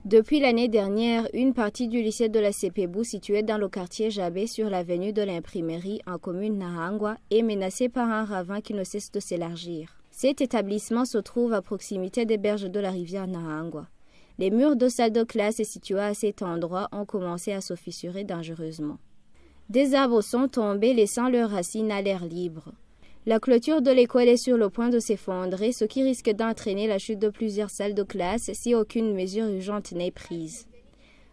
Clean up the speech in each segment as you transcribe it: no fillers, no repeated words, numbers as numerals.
Depuis l'année dernière, une partie du lycée de la Sepebou situé dans le quartier Jabé sur l'avenue de l'Imprimerie en commune Nahangwa est menacée par un ravin qui ne cesse de s'élargir. Cet établissement se trouve à proximité des berges de la rivière Nahangwa. Les murs de salle de classe situés à cet endroit ont commencé à se fissurer dangereusement. Des arbres sont tombés laissant leurs racines à l'air libre. La clôture de l'école est sur le point de s'effondrer, ce qui risque d'entraîner la chute de plusieurs salles de classe si aucune mesure urgente n'est prise.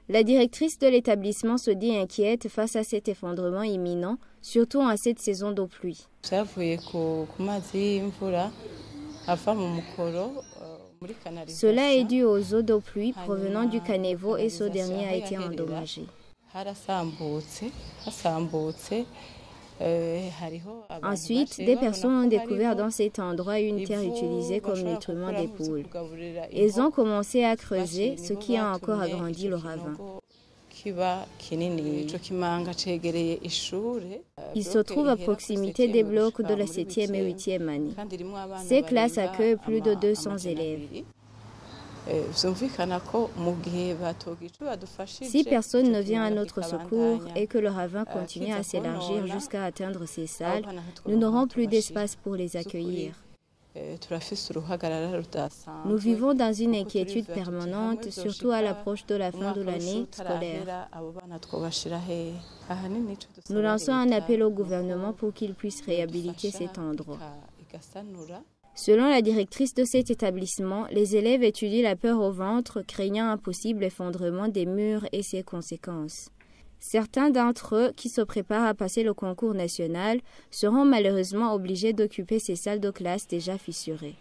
La directrice de l'établissement se dit inquiète face à cet effondrement imminent, surtout en cette saison de pluie. Cela est dû aux eaux de pluie provenant du caniveau et ce dernier a été endommagé. Ensuite, des personnes ont découvert dans cet endroit une terre utilisée comme nutriment des poules. Ils ont commencé à creuser, ce qui a encore agrandi le ravin. Il se trouve à proximité des blocs de la 7e et 8e année. Ces classes accueillent plus de 200 élèves. Si personne ne vient à notre secours et que le ravin continue à s'élargir jusqu'à atteindre ces salles, nous n'aurons plus d'espace pour les accueillir. Nous vivons dans une inquiétude permanente, surtout à l'approche de la fin de l'année scolaire. Nous lançons un appel au gouvernement pour qu'il puisse réhabiliter cet endroit. Selon la directrice de cet établissement, les élèves étudient la peur au ventre, craignant un possible effondrement des murs et ses conséquences. Certains d'entre eux, qui se préparent à passer le concours national, seront malheureusement obligés d'occuper ces salles de classe déjà fissurées.